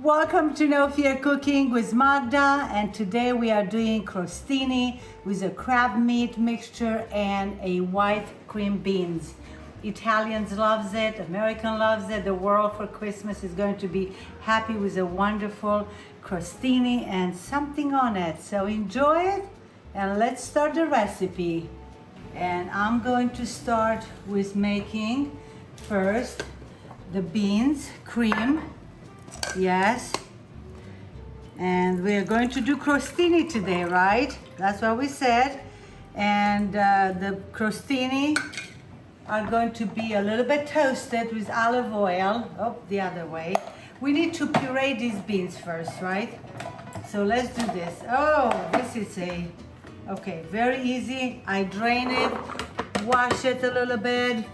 Welcome to No Fear Cooking with Magda, and today we are doing crostini with a crab meat mixture and a white cream beans. Italians loves it, American loves it, the world for Christmas is going to be happy with a wonderful crostini and something on it. So enjoy it and let's start the recipe. And I'm going to start with making first the beans cream. Yes, and we're going to do crostini today, right? That's what we said. And the crostini are going to be a little bit toasted with olive oil. Oh, the other way. We need to puree these beans first, right? So let's do this. Oh, this is okay, very easy. I drain it, wash it a little bit.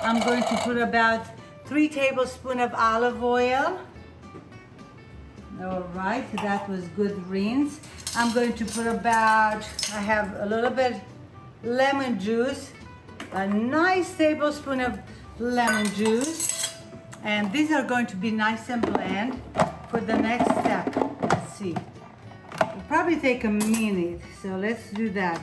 I'm going to put about 3 tablespoons of olive oil. All right, that was good rinse. I'm going to put I have a little bit lemon juice, a nice tablespoon of lemon juice. And these are going to be nice and bland for the next step. Let's see. It'll probably take a minute, so let's do that.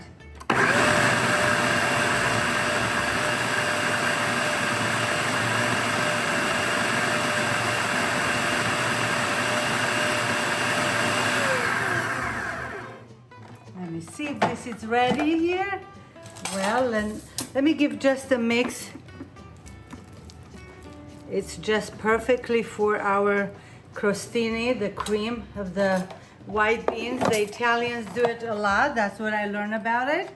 See if this is ready here. Well, let me give just a mix. It's just perfectly for our crostini, the cream of the white beans. The Italians do it a lot. That's what I learned about it.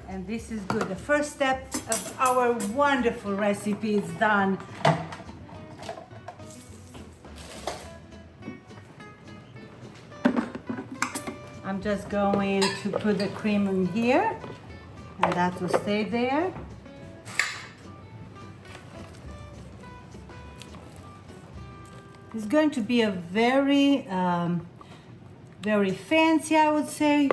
And this is good. The first step of our wonderful recipe is done. I'm just going to put the cream in here, and that will stay there. It's going to be a very, very fancy, I would say,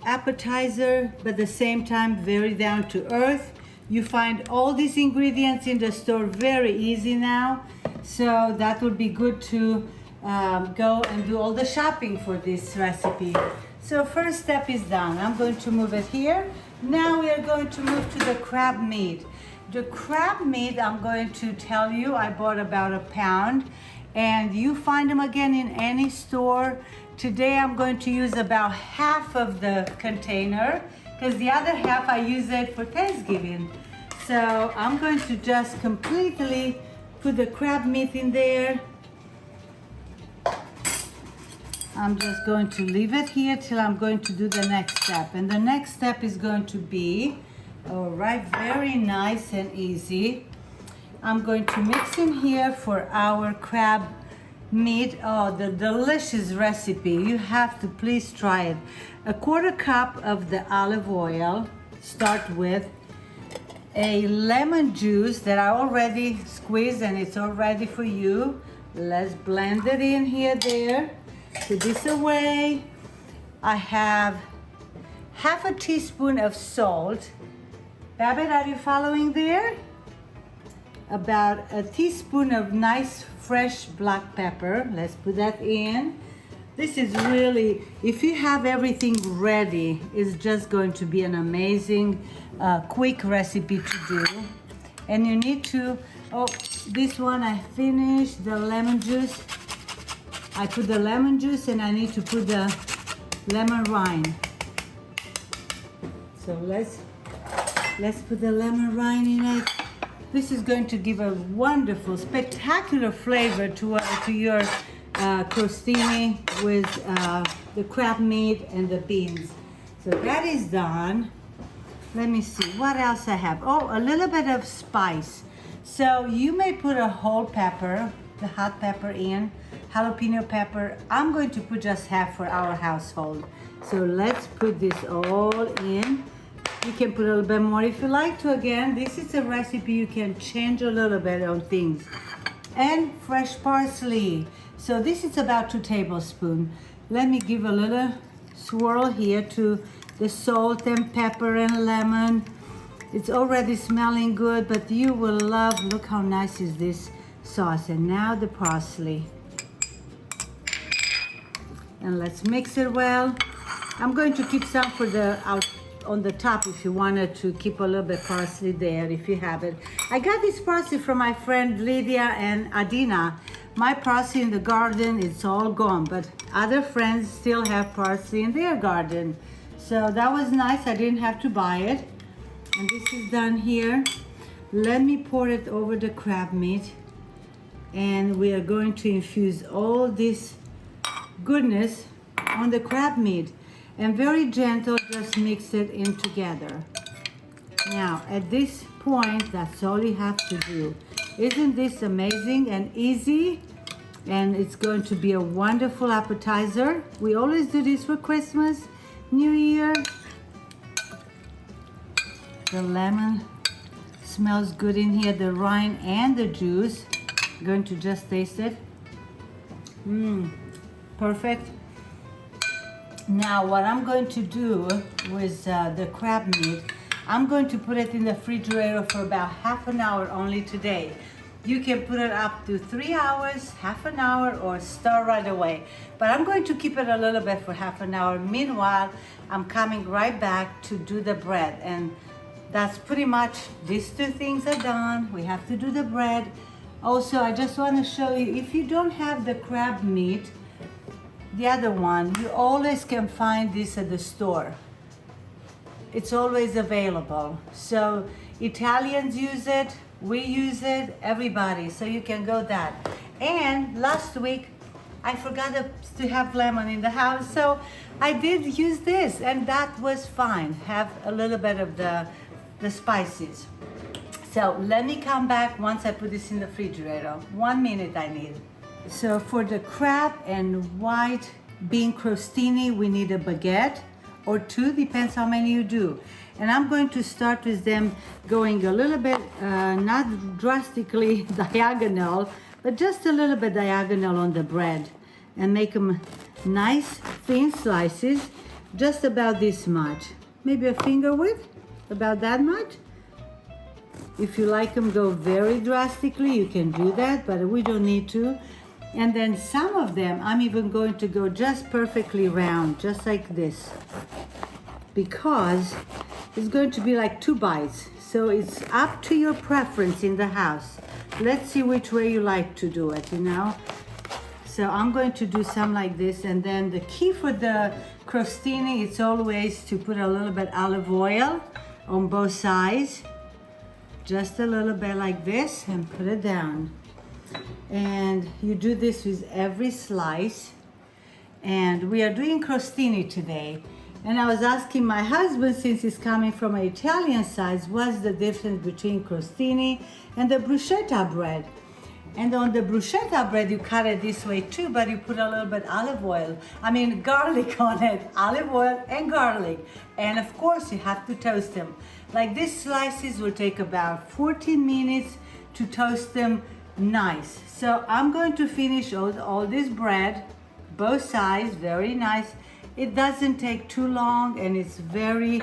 appetizer, but at the same time, very down to earth. You find all these ingredients in the store very easy now, so that would be good to go and do all the shopping for this recipe. So first step is done. I'm going to move it here. Now we are going to move to the crab meat. The crab meat, I'm going to tell you, I bought about 1 pound, and you find them again in any store. Today I'm going to use about half of the container because the other half I use it for Thanksgiving. So I'm going to just completely put the crab meat in there. I'm just going to leave it here till I'm going to do the next step. And the next step is going to be, all right, very nice and easy. I'm going to mix in here for our crab meat. Oh, the delicious recipe. You have to please try it. 1/4 cup of the olive oil. Start with a lemon juice that I already squeezed and it's all ready for you. Let's blend it in here, there. Put this away. I have half a teaspoon of salt. Babette, are you following there? About a teaspoon of nice fresh black pepper. Let's put that in. This is really, if you have everything ready, it's just going to be an amazing, quick recipe to do. And you need to, oh, this one I finished, the lemon juice. I put the lemon juice and I need to put the lemon rind. So let's put the lemon rind in it. This is going to give a wonderful, spectacular flavor to your crostini with the crab meat and the beans. So that is done. Let me see what else I have. Oh, a little bit of spice. So you may put a whole pepper, the hot pepper in. Jalapeno pepper. I'm going to put just half for our household. So let's put this all in. You can put a little bit more if you like to. Again, this is a recipe you can change a little bit on things. And fresh parsley. So this is about 2 tablespoons. Let me give a little swirl here to the salt and pepper and lemon. It's already smelling good, but you will love, look how nice is this sauce. And now the parsley. And let's mix it well. I'm going to keep some for the out on the top if you wanted to keep a little bit parsley there if you have it. I got this parsley from my friend Lydia and Adina. My parsley in the garden, it's all gone, but other friends still have parsley in their garden. So that was nice, I didn't have to buy it. And this is done here. Let me pour it over the crab meat. And we are going to infuse all this goodness on the crab meat. And very gentle, just mix it in together. Now, at this point, that's all you have to do. Isn't this amazing and easy? And it's going to be a wonderful appetizer. We always do this for Christmas, New Year. The lemon smells good in here, the rind and the juice. I'm going to just taste it. Perfect. Now what I'm going to do with the crab meat, I'm going to put it in the refrigerator for about half an hour only today. You can put it up to 3 hours, half an hour, or start right away. But I'm going to keep it a little bit for half an hour. Meanwhile, I'm coming right back to do the bread. And that's pretty much, these two things are done. We have to do the bread. Also, I just want to show you, if you don't have the crab meat, the other one, you always can find this at the store. It's always available. So Italians use it, we use it, everybody. So you can go that. And last week, I forgot to have lemon in the house, so I did use this, and that was fine. Have a little bit of the spices. So let me come back once I put this in the refrigerator. 1 minute I need. So for the crab and white bean crostini, we need a baguette or two, depends how many you do. And I'm going to start with them going a little bit, not drastically diagonal, but just a little bit diagonal on the bread. And make them nice thin slices, just about this much. Maybe a finger width, about that much. If you like them go very drastically, you can do that, but we don't need to. And then some of them, I'm even going to go just perfectly round, just like this. Because it's going to be like 2 bites. So it's up to your preference in the house. Let's see which way you like to do it, you know. So I'm going to do some like this. And then the key for the crostini, it's always to put a little bit olive oil on both sides. Just a little bit like this and put it down. And you do this with every slice. And we are doing crostini today. And I was asking my husband, since he's coming from an Italian side, what's the difference between crostini and the bruschetta bread? And on the bruschetta bread, you cut it this way too, but you put a little bit garlic on it, olive oil and garlic. And of course, you have to toast them. Like these slices will take about 14 minutes to toast them nice. So I'm going to finish all this bread, both sides, very nice. It doesn't take too long, and it's very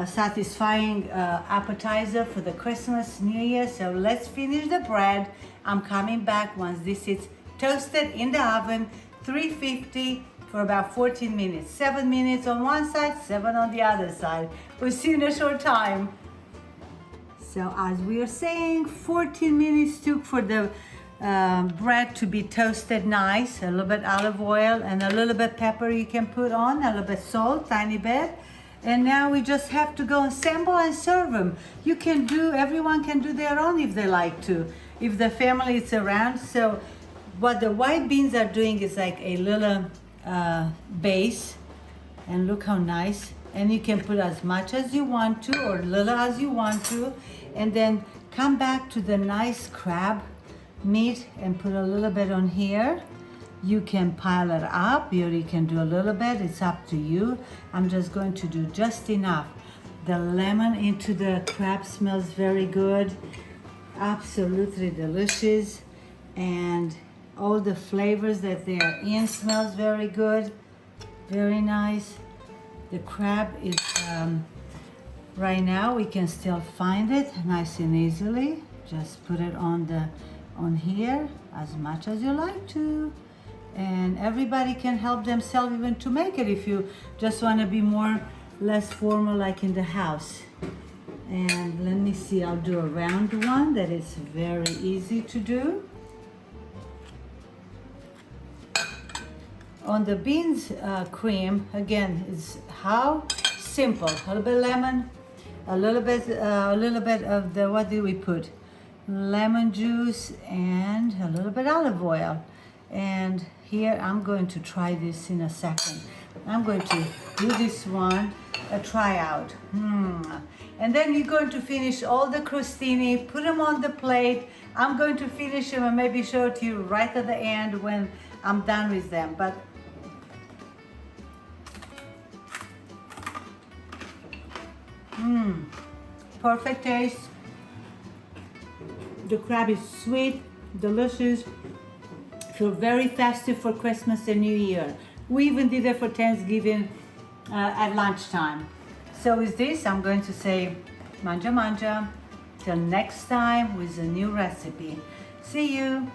satisfying appetizer for the Christmas, New Year. So let's finish the bread. I'm coming back once this is toasted in the oven, 350 for about 14 minutes. 7 minutes on one side, 7 on the other side. We'll see you in a short time. So as we were saying, 14 minutes took for the bread to be toasted nice. A little bit olive oil and a little bit pepper you can put on, a little bit salt, tiny bit. And now we just have to go assemble and serve them. Everyone can do their own if they like to, if the family is around. So what the white beans are doing is like a little base. And look how nice. And you can put as much as you want to or little as you want to. And then come back to the nice crab meat and put a little bit on here. You can pile it up or you can do a little bit. It's up to you. I'm just going to do just enough. The lemon into the crab smells very good. Absolutely delicious. And all the flavors that they are in smells very good. Very nice. The crab is Right now we can still find it nice and easily. Just put it on here as much as you like to. And everybody can help themselves even to make it if you just want to be less formal like in the house. And let me see, I'll do a round one that is very easy to do. On the beans cream, again, is how simple. A little bit of lemon, a little bit of the, what do we put? Lemon juice and a little bit olive oil. And here I'm going to try this in a second. I'm going to do this one, a try out. And then you're going to finish all the crostini, put them on the plate. I'm going to finish them and maybe show it to you right at the end when I'm done with them. But perfect taste. The crab is sweet, delicious. Feel very festive for Christmas and New Year. We even did it for Thanksgiving at lunchtime. So with this, I'm going to say manja manja. Till next time with a new recipe. See you.